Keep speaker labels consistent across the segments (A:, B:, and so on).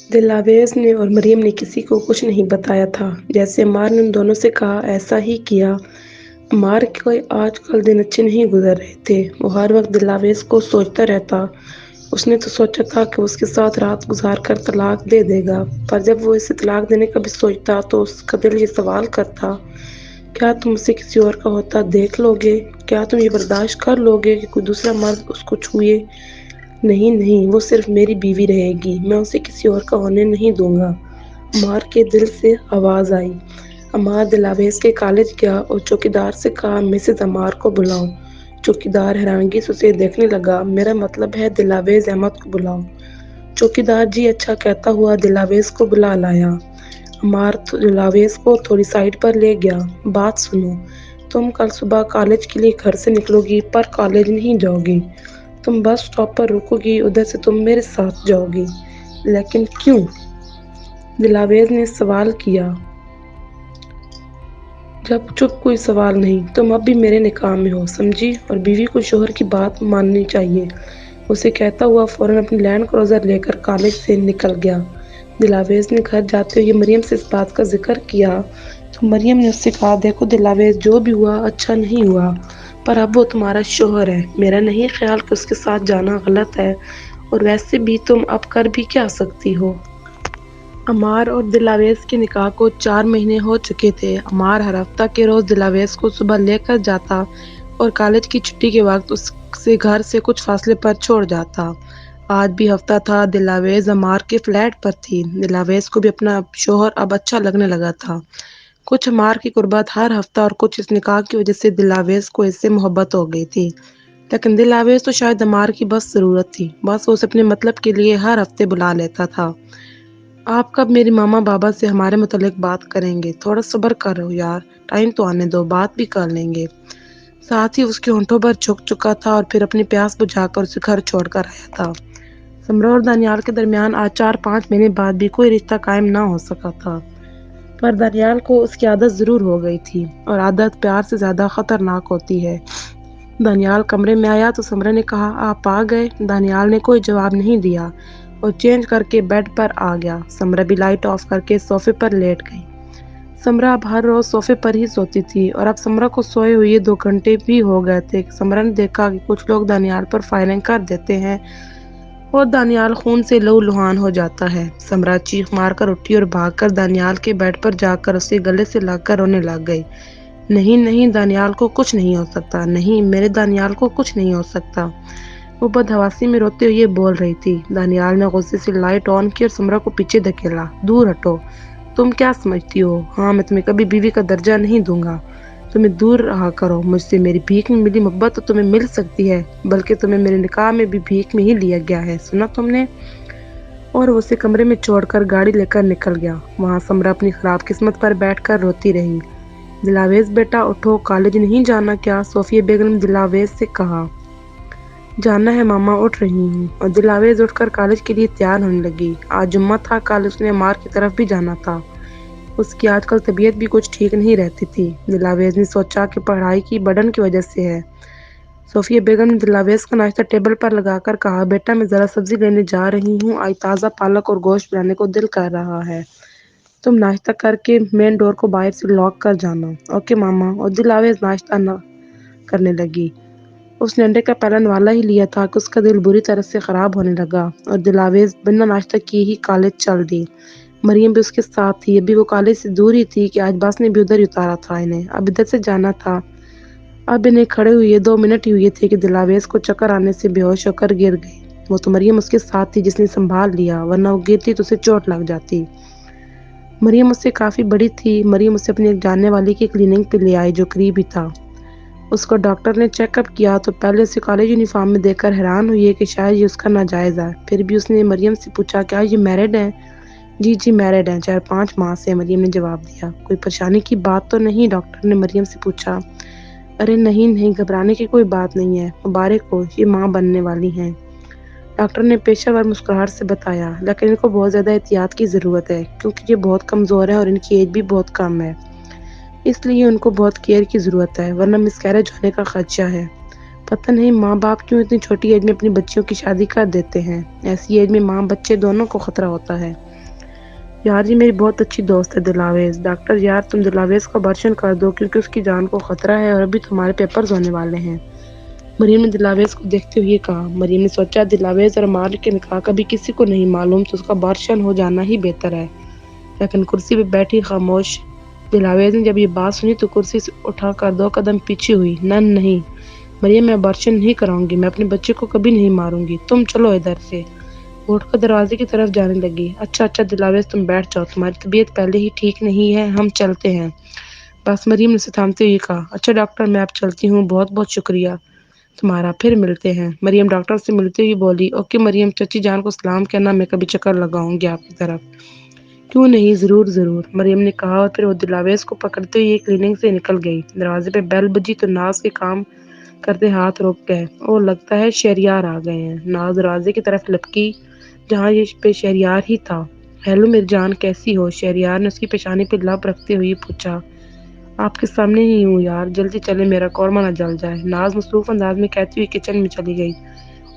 A: دلاویز نے اور مریم نے کسی کو کچھ نہیں بتایا تھا۔ جیسے عمار نے ان دونوں سے کہا ایسا ہی کیا۔ عمار کے آج کل دن اچھے نہیں گزر رہے تھے۔ وہ ہر وقت دلاویز کو سوچتا رہتا۔ اس نے تو سوچا تھا کہ اس کے ساتھ رات گزار کر طلاق دے دے گا، پر جب وہ اسے طلاق دینے کا بھی سوچتا تو اس کا دل یہ سوال کرتا، کیا تم اسے کسی اور کا ہوتا دیکھ لو گے؟ کیا تم یہ برداشت کر لو گے کہ کوئی دوسرا مرد اس کو چھوئے؟ نہیں نہیں، وہ صرف میری بیوی رہے گی، میں اسے کسی اور کا ہونے نہیں دوں گا۔ عمار کے دل سے آواز آئی۔ عمار دلاویز کے کالج گیا اور چوکیدار سے کہا مسز عمار کو بلاؤ۔ چوکیدار حیرانگی سے اسے دیکھنے لگا۔ میرا مطلب ہے دلاویز احمد کو بلاؤ۔ چوکیدار جی اچھا کہتا ہوا دلاویز کو بلا لایا۔ عمار دلاویز کو تھوڑی سائڈ پر لے گیا۔ بات سنو، تم کل صبح کالج کے لیے گھر سے نکلو گی پر کالج نہیں جاؤ گی۔ تم بس سٹاپ پر رکو گی، ادھر سے تم میرے ساتھ جاؤ گی۔ لیکن کیوں؟ دلاویز نے سوال کیا۔ جب چپ، کوئی سوال نہیں، تم اب بھی میرے نکاح میں ہو، سمجھی؟ اور بیوی کو شوہر کی بات ماننی چاہیے۔ اسے کہتا ہوا فوراً اپنی لینڈ کروزر لے کر کالج سے نکل گیا۔ دلاویز نے گھر جاتے ہوئے مریم سے اس بات کا ذکر کیا تو مریم نے اس سے کہا دیکھو دلاویز، جو بھی ہوا اچھا نہیں ہوا، پر اب وہ تمہارا شوہر ہے۔ میرا نہیں خیال کہ اس کے ساتھ جانا غلط ہے، اور ویسے بھی تم اب کر بھی کیا سکتی ہو؟ عمار اور دلاویز کے نکاح کو 4 مہینے ہو چکے تھے۔ عمار ہر ہفتہ کے روز دلاویز کو صبح لے کر جاتا اور کالج کی چھٹی کے وقت اسے گھر سے کچھ فاصلے پر چھوڑ جاتا۔ آج بھی ہفتہ تھا۔ دلاویز عمار کے فلیٹ پر تھی۔ دلاویز کو بھی اپنا شوہر اب اچھا لگنے لگا تھا۔ کچھ عمار کی قربت ہر ہفتہ اور کچھ اس نکاح کی وجہ سے دلاویز کو اس سے محبت ہو گئی تھی۔ لیکن دلاویز تو شاید عمار کی بس ضرورت تھی، بس وہ اسے اپنے مطلب کے لیے ہر ہفتے بلا لیتا تھا۔ آپ کب میری ماما بابا سے ہمارے متعلق بات کریں گے؟ تھوڑا صبر کرو یار، ٹائم تو آنے دو، بات بھی کر لیں گے۔ ساتھ ہی اس کے ہونٹوں پر جھک چکا تھا اور پھر اپنی پیاس بجھا کر اسے گھر چھوڑ کر آیا تھا۔ سمرا اور دانیال کے درمیان آج 4-5 مہینے بعد بھی کوئی رشتہ قائم نہ ہو سکا تھا، پر دانیال کو اس کی عادت ضرور ہو گئی تھی، اور عادت پیار سے زیادہ خطرناک ہوتی ہے۔ دانیال کمرے میں آیا تو سمرا نے کہا آپ آ گئے؟ دانیال نے کوئی جواب نہیں دیا اور چینج کر کے بیڈ پر آ گیا۔ سمرا بھی لائٹ آف کر کے صوفے پر لیٹ گئی۔ سمرا اب ہر روز صوفے پر ہی سوتی تھی، اور اب سمرا کو سوئے ہوئے 2 گھنٹے بھی ہو گئے تھے کہ سمرا نے دیکھا کہ کچھ لوگ دانیال پر فائرنگ کر دیتے ہیں اور دانیال خون سے لہو لہان ہو جاتا ہے۔ سمرا چیخ مار کر اٹھی اور بھاگ کر دانیال کے بیڈ پر جا کر اسے گلے سے لگ کر رونے لگ گئی۔ نہیں نہیں، دانیال کو کچھ نہیں ہو سکتا، نہیں، میرے دانیال کو کچھ نہیں ہو سکتا، وہ بدحواسی میں روتے ہوئے بول رہی تھی۔ دانیال نے غصے سے لائٹ آن کی اور سمرا کو پیچھے دھکیلا۔ دور ہٹو، تم کیا سمجھتی ہو؟ ہاں، میں تمہیں کبھی بیوی کا درجہ نہیں دوں گا، تمہیں دور رہا کرو مجھ سے۔ میری بھیک میں ملی محبت تو تمہیں مل سکتی ہے، بلکہ تمہیں میرے نکاح میں بھی بھیک میں ہی لیا گیا ہے، سنا تم نے؟ اور وہ اسے کمرے میں چھوڑ کر گاڑی لے کر نکل گیا۔ وہاں سمرا اپنی خراب قسمت پر بیٹھ کر روتی رہی۔ دلاویز بیٹا اٹھو، کالج نہیں جانا کیا؟ صوفیہ بیگم نے دلاویز سے کہا۔ جانا ہے ماما، اٹھ رہی ہوں۔ اور دلاویز اٹھ کر کالج کے لیے تیار ہونے لگی۔ آج جمعہ تھا، کل اس نے عمار کی طرف بھی جانا تھا۔ اس کی آج کل طبیعت بھی کچھ ٹھیک نہیں رہتی تھی۔ دلاویز نے سوچا کہ پڑھائی کی برڈن کی وجہ سے ہے۔ صوفیہ بیگم نے دلاویز کا ناشتہ ٹیبل پر لگا کر کہا بیٹا میں ذرا سبزی لینے جا رہی ہوں، آج تازہ پالک اور گوشت بنانے کو دل کر رہا ہے، تم ناشتہ کر کے مین ڈور کو باہر سے لاک کر جانا۔ اوکے ماما۔ اور دلاویز ناشتہ نہ کرنے لگی۔ اس نے انڈے کا پہلا نوالا ہی لیا تھا کہ اس کا دل بری طرح سے خراب ہونے لگا، اور دلاویز بنا ناشتہ کیے ہی کالج چل دی۔ مریم بھی اس کے ساتھ تھی۔ ابھی وہ کالج سے دور ہی تھی کہ آج بس نے بھی ادھر ہی اتارا تھا انہیں، اب ادھر سے جانا تھا۔ اب انہیں کھڑے ہوئے 2 منٹ ہی ہوئے تھے کہ دلاویز کو چکر آنے سے بے ہوش ہو کر گر گئی۔ وہ تو مریم اس کے ساتھ تھی جس نے سنبھال لیا، ورنہ وہ گرتی تو اسے چوٹ لگ جاتی۔ مریم اس سے کافی بڑی تھی۔ مریم اسے اپنی ایک جاننے والی کی کلینک پہ لے آئی جو قریب ہی تھا۔ اس کو ڈاکٹر نے چیک اپ کیا تو پہلے اسے کالج یونیفارم میں دیکھ کر حیران ہوئی کہ شاید یہ اس کا ناجائز ہے۔ پھر بھی اس نے مریم سے پوچھا کیا یہ میرڈ ہے؟ جی جی میرڈ ہیں، 4-5 ماہ سے، مریم نے جواب دیا۔ کوئی پریشانی کی بات تو نہیں؟ ڈاکٹر نے مریم سے پوچھا۔ ارے نہیں نہیں، گھبرانے کی کوئی بات نہیں ہے، مبارک ہو، یہ ماں بننے والی ہیں، ڈاکٹر نے پیشہ ور مسکراہٹ سے بتایا۔ لیکن ان کو بہت زیادہ احتیاط کی ضرورت ہے کیونکہ یہ بہت کمزور ہیں اور ان کی ایج بھی بہت کم ہے، اس لیے ان کو بہت کیئر کی ضرورت ہے، ورنہ مسکیریج ہونے کا خدشہ ہے۔ پتہ نہیں ماں باپ کیوں اتنی چھوٹی ایج میں اپنی بچیوں کی شادی کر دیتے ہیں، ایسی ایج میں ماں بچے دونوں کو خطرہ ہوتا ہے۔ یار یہ میری بہت اچھی دوست ہے دلاویز۔ ڈاکٹر یار تم دلاویز کا آپریشن کر دو کیونکہ اس کی جان کو خطرہ ہے اور ابھی تمہارے پیپرز ہونے والے ہیں۔ مریم نے دلاویز کو دیکھتے ہوئے کہا۔ مریم نے سوچا دلاویز اور عمار کے نکاح کا بھی کسی کو نہیں معلوم تو اس کا آپریشن ہو جانا ہی بہتر ہے، لیکن کرسی پہ بیٹھی خاموش دلاویز نے جب یہ بات سنی تو کرسی سے اٹھا کر 2 قدم پیچھے ہوئی۔ نہیں مریم، میں آپریشن نہیں کراؤں گی، میں اپنے بچے کو کبھی نہیں ماروں گی، تم چلو ادھر سے۔ اٹھ کر دروازے کی طرف جانے لگی۔ اچھا دلاویز تم بیٹھ جاؤ، تمہاری طبیعت پہلے ہی ٹھیک نہیں ہے، ہم چلتے ہیں بس، مریم نے اسے تھامتے ہوئے کہا۔ اچھا ڈاکٹر میں اب چلتی ہوں، بہت بہت شکریہ تمہارا، پھر ملتے ہیں۔ مریم ڈاکٹر سے ملتے ہوئے بولی۔ اوکے مریم، چچی جان کو سلام کہنا، میں کبھی چکر لگاؤں گی آپ کی طرف۔ کیوں نہیں، ضرور مریم نے کہا، اور پھر وہ دلاویز کو پکڑتے ہوئے کلینک سے نکل گئی۔ دروازے پہ بیل بجی تو ناز کے کام کرتے ہاتھ رک گئے۔ اور لگتا ہے شہریار آ گئے ہیں۔ ناز دروازے کی طرف لپکی جہاں یہ پہ شہریار ہی تھا۔ ہیلو میری جان، کیسی ہو؟ شہریار نے اس کی پیشانی پہ لب رکھتے ہوئے پوچھا۔ آپ کے سامنے ہی ہوں یار، جلدی چلے میرا قورمہ نہ جل جائے، ناز مصروف انداز میں کہتی ہوئی کچن میں چلی گئی۔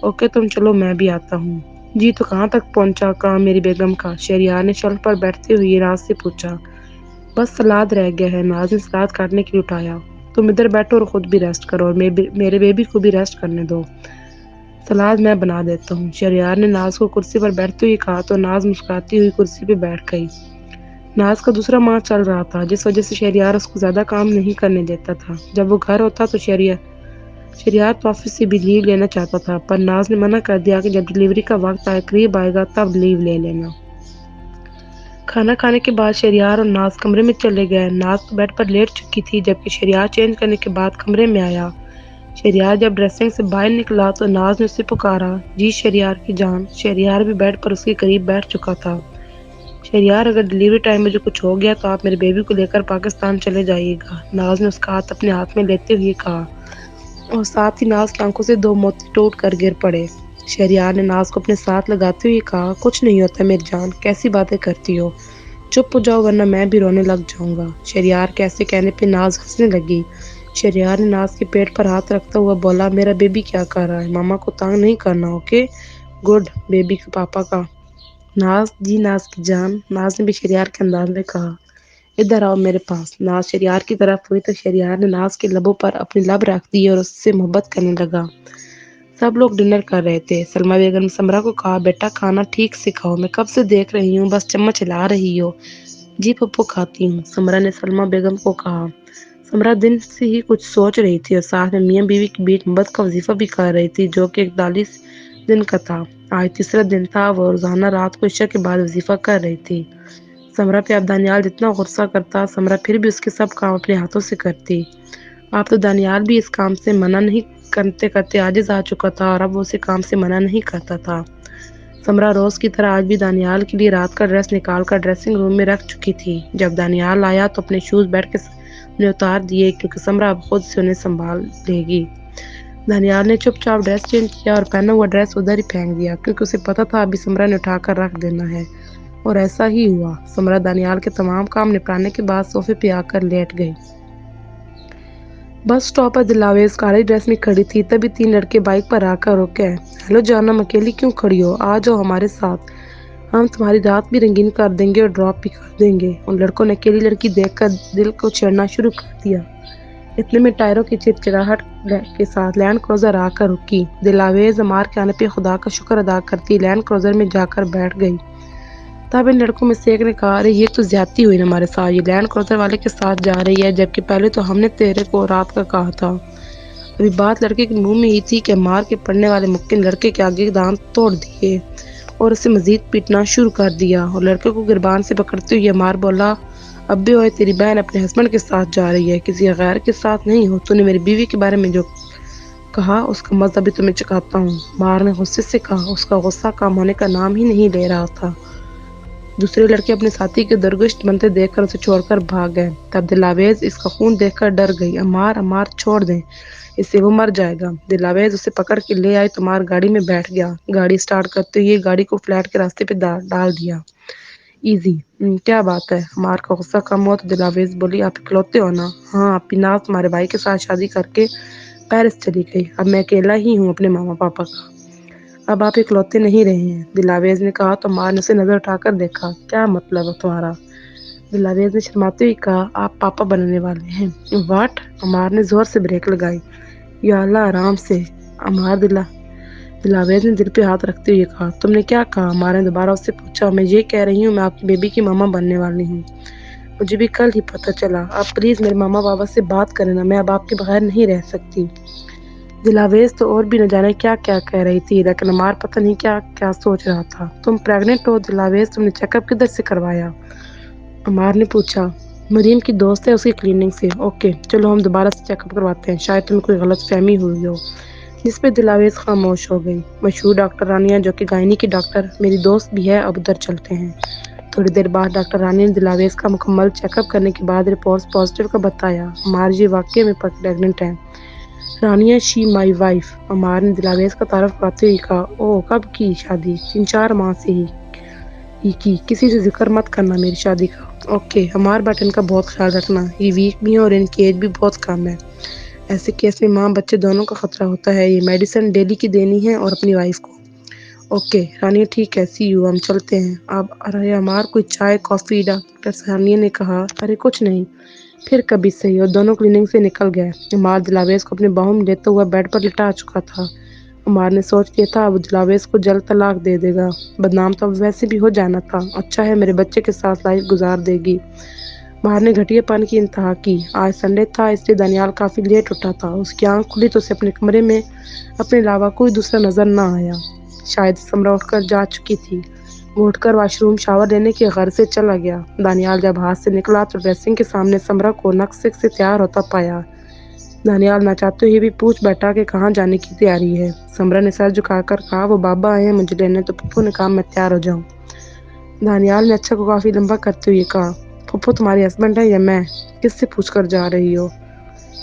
A: اوکے تم چلو، میں بھی آتا ہوں۔ جی تو کہاں تک پہنچا کام میری بیگم کا؟ شہریار نے شلف پر بیٹھتے ہوئے راز سے پوچھا۔ بس سلاد رہ گیا ہے، ناز نے سلاد کاٹنے کے لیے اٹھایا۔ تم ادھر بیٹھو اور خود بھی ریسٹ کرو اور میرے بیبی کو بھی ریسٹ کرنے دو، سلاد میں بنا دیتا ہوں، شہریار نے ناز کو کرسی پر بیٹھتے ہوئے کہا تو ناز مسکراتی ہوئی کرسی پہ بیٹھ گئی۔ ناز کا دوسرا ماہ چل رہا تھا جس وجہ سے شہریار اس کو زیادہ کام نہیں کرنے دیتا تھا۔ جب وہ گھر ہوتا تو شہریار تو آفس سے بھی لیو لینا چاہتا تھا، پر ناز نے منع کر دیا کہ جب ڈلیوری کا وقت قریب آئے گا تب لیو لے لینا۔ کھانا کھانے کے بعد شہریار اور ناز کمرے میں چلے گئے۔ ناز تو بیڈ پر لیٹ چکی تھی جبکہ شہریار چینج کرنے کے بعد کمرے میں آیا۔ شہریار جب ڈریسنگ سے باہر نکلا تو ناز نے اسے پکارا۔ جی شہریار کی جان۔ شہریار بھی بیڈ پر اس کے قریب بیٹھ چکا تھا۔ شہریار اگر ڈلیوری ٹائم میں جو کچھ ہو گیا تو آپ میرے بیبی کو لے کر پاکستان چلے جائیے گا، ناز نے اس کا ہاتھ اپنے ہاتھ میں لیتے ہوئے کہا، اور ساتھ ہی ناز کی آنکھوں سے 2 موتی ٹوٹ کر گر پڑے۔ شہریار نے ناز کو اپنے ساتھ لگاتے ہوئے کہا، کچھ نہیں ہوتا میری جان، کیسی باتیں کرتی ہو، چپ ہو جاؤ ورنہ میں بھی رونے لگ جاؤں گا۔ شہریار کے ایسے کہنے پہ ناز ہنسنے لگی۔ شہریار نے ناز کے پیٹ پر ہاتھ رکھتا ہوا بولا، میرا بیبی کیا کر رہا ہے، ماما کو تانگ نہیں کرنا، اوکے؟ گڈ بیبی کا پاپا کا۔ ناز جی ناز کی جان، ناز نے بھی شہریار کے انداز میں کہا۔ ادھر آؤ میرے پاس۔ ناز شہریار کی طرف ہوئی تو شہریار نے ناز کے لبوں پر اپنی لب رکھ دی اور اس سے محبت کرنے لگا۔ سب لوگ ڈنر کر رہے تھے۔ سلمیٰ بیگم نے سمرہ کو کہا، بیٹا کھانا ٹھیک سے کھاؤ، میں کب سے دیکھ رہی ہوں بس چمچ ہلا رہی ہو۔ جی پھپھو کھاتی ہوں، سمرہ نے سلمیٰ بیگم کو کہا۔ سمرہ دن سے ہی کچھ سوچ رہی تھی اور ساتھ میں میاں بیوی کے بیچ محبت کا وظیفہ بھی کر رہی تھی جو کہ 41 دن کا تھا۔ آج تیسرا دن تھا، وہ روزانہ رات کو عشاء کے بعد وظیفہ کر رہی تھی۔ سمرہ پہ اب دانیال جتنا غصہ کرتا، سمرہ پھر بھی اس کے سب کام اپنے ہاتھوں سے کرتی۔ اب تو دانیال بھی اس کام سے منع نہیں کرتے کرتے عاجز آ چکا تھا اور اب وہ اسے کام سے منع نہیں کرتا تھا۔ سمرہ روز کی طرح آج بھی دانیال کے لیے رات کا ڈریس نکال کر ڈریسنگ روم میں رکھ چکی تھی۔ جب دانیال آیا تو اپنے شوز بیٹھ کے انہیں اتار دیے کیونکہ سمرہ اب خود سے انہیں سنبھال لے گی۔ دانیال نے چپ چاپ ڈریس چینج کیا اور پہنا ہوا ڈریس ادھر ہی پھینک دیا کیونکہ اسے پتا تھا ابھی سمرہ نے اٹھا کر رکھ دینا ہے، اور ایسا ہی ہوا۔ سمرہ دانیال کے تمام کام نپٹانے کے بعد صوفے پہ آ کر لیٹ گئی۔ بس اسٹاپ پر دلاویز کالے ڈریس میں کھڑی تھی، تبھی 3 لڑکے بائک پر آ کر رکے۔ ہیلو جان، اکیلی کیوں کھڑی ہو؟ آ جاؤ ہمارے ساتھ، ہم تمہاری رات بھی رنگین کر دیں گے اور ڈراپ بھی کر دیں گے۔ ان لڑکوں نے اکیلی لڑکی دیکھ کر دل کو چھیڑنا شروع کر دیا۔ اتنے میں ٹائروں کی چرچراہٹ کے ساتھ لینڈ کروزر آ کر رکی۔ دلاویز عمار کے آنے پہ خدا کا شکر ادا کرتی لینڈ کروزر میں جا کر بیٹھ گئی۔ تب ان لڑکوں میں سے ایک نے کہا، ارے یہ تو زیادتی ہوئی نا ہمارے ساتھ، یہ لینڈ کروزر والے کے ساتھ جا رہی ہے جبکہ پہلے تو ہم نے تیرے کو رات کا کہا تھا۔ ابھی بات لڑکے کے منہ میں ہی تھی کہ عمار کے پڑنے والے مکے نے لڑکے کے آگے دانت توڑ دیے اور اسے مزید پیٹنا شروع کر دیا، اور لڑکے کو گربان سے پکڑتے ہوئے عمار بولا، ابے ہوئے تیری بہن اپنے ہسبینڈ کے ساتھ جا رہی ہے، کسی غیر کے ساتھ نہیں ہو، تو نے میری بیوی کے بارے میں جو کہا اس کا مزہ بھی تمہیں چکھاتا ہوں۔ عمار نے غصے سے کہا۔ اس کا غصہ کم ہونے کا نام ہی نہیں لے رہا تھا۔ دوسرے لڑکے اپنے ساتھی کے درگشت بنتے دیکھ کر اسے چھوڑ کر بھاگ گئے۔ تب دلاویز اس کا خون دیکھ کر ڈر گئی۔ عمار چھوڑ دیں اسے، وہ مر جائے گا۔ دلاویز اسے پکڑ کے لے آئی تو عمار گاڑی میں بیٹھ گیا۔ گاڑی سٹارٹ کرتے ہوئے گاڑی کو فلیٹ کے راستے پہ ڈال دیا۔ ایزی، کیا بات ہے؟ عمار کا غصہ کم ہوا تو دلاویز بولی، آپ اکلوتے ہو نا؟ ہاں، آپ کی ناز تمہارے بھائی کے ساتھ شادی کر کے پیرس چلی گئی، اب میں اکیلا ہی ہوں اپنے ماما پاپا کا۔ اب آپ اکلوتے نہیں رہے ہیں، دلاویز نے کہا تو عمار نے اسے نظر اٹھا کر دیکھا۔ کیا مطلب ہے تمہارا؟ دلاویز نے شرماتے ہوئے کہا، آپ پاپا بننے والے ہیں۔ واٹ؟ عمار نے زور سے بریک لگائی۔ یا اللہ، آرام سے عمار، دلاویز نے دل پہ ہاتھ رکھتے ہوئے کہا۔ تم نے کیا کہا؟ عمار نے دوبارہ اس سے پوچھا۔ میں یہ کہہ رہی ہوں، میں آپ کی بیبی کی ماما بننے والی ہوں۔ مجھے بھی کل ہی پتہ چلا۔ آپ پلیز میرے ماما بابا سے بات کریں نا، میں اب آپ کے بغیر نہیں رہ سکتی۔ دلاویز تو اور بھی نہ جانے کیا کیا کہہ رہی تھی، لیکن عمار پتہ نہیں کیا کیا سوچ رہا تھا۔ تم پریگننٹ ہو دلاویز؟ تم نے چیک اپ کدھر سے کروایا؟ عمار نے پوچھا۔ مریم کی دوست ہے، اس کی کلینک سے۔ اوکے چلو ہم دوبارہ سے چیک اپ کرواتے ہیں، شاید تمہیں کوئی غلط فہمی ہوئی ہو۔ جس پہ دلاویز خاموش ہو گئی۔ مشہور ڈاکٹر رانیہ جو کہ گائنی کی ڈاکٹر میری دوست بھی ہے، اب ادھر چلتے ہیں۔ تھوڑی دیر بعد ڈاکٹر رانیہ نے دلاویز کا مکمل چیک اپ کرنے کے بعد رپورٹس پازیٹیو کا بتایا۔ عمار یہ واقعے میں پریگننٹ ہے۔ رانیہ شی مائی وائف، عمار نے دلاویز کا تعارف کراتے ہوئے کہا۔ اوہ، کب کی شادی؟ 3-4 ماہ سے ہی کی۔ کسی سے ذکر مت کرنا میری شادی کا۔ اوکے عمار، بٹ ان کا بہت خیال رکھنا، یہ ویک بھی ہیں اور ان کی ایج بھی بہت کم ہے۔ ایسے کیس میں ماں بچے دونوں کا خطرہ ہوتا ہے۔ یہ میڈیسن ڈیلی کی دینی ہے اور اپنی وائف کو۔ اوکے رانیہ، ٹھیک ہے، سی یو، ہم چلتے ہیں۔ اب ارے عمار، کوئی چائے کافی؟ ڈاکٹر رانیہ نے کہا۔ ارے کچھ نہیں، پھر کبھی صحیح، اور دونوں کلینک سے نکل گئے۔ عمار دلاویز کو اپنے باہوں میں لیتا ہوا بیڈ پر لٹا چکا تھا۔ عمار نے سوچ لیا تھا اب دلاویز کو جلد طلاق دے دے گا، بدنام تو اب ویسے بھی ہو جانا تھا، اچھا ہے میرے بچے کے ساتھ لائف گزار دے گی۔ عمار نے گھٹیا پن کی انتہا کی۔ آج سنڈے تھا، اس لیے دانیال کافی لیٹ اٹھا تھا۔ اس کی آنکھ کھلی تو اسے اپنے کمرے میں اپنے علاوہ کوئی دوسرا نظر نہ آیا۔ شاید سمرہ اٹھ کر جا چکی تھی۔ وہ اٹھ کر واش روم شاور لینے کی غرض سے چلا گیا۔ دانیال جب ہاتھ سے نکلا تو ڈریسنگ کے سامنے سمرہ کو نقص سے تیار ہوتا پایا۔ دانیال نہ چاہتے ہوئے بھی پوچھ بیٹھا کہ کہاں جانے کی تیاری ہے۔ سمرہ نے سر جھکا کر کہا، وہ بابا آئے ہیں مجھے لینے، تو پھپھو نے کہا میں تیار ہو جاؤں۔ دانیال نے اچھا کو کافی لمبا کرتے ہوئے کہا، پھپھو تمہارے ہسبینڈ ہے یا میں؟ کس سے پوچھ کر جا رہی ہو؟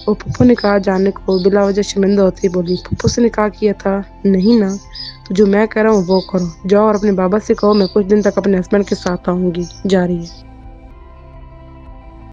A: وہ پھپھو نے کہا جانے کو، بلا وجہ شرمندہ ہوتی بولی۔ پھپھو سے نکاح کیا تھا؟ نہیں نا، تو جو میں کہہ رہا ہوں وہ کرو، جاؤ اور اپنے بابا سے کہو میں کچھ دن تک اپنے ہسبینڈ کے ساتھ آؤں گی۔ جا رہی ہے۔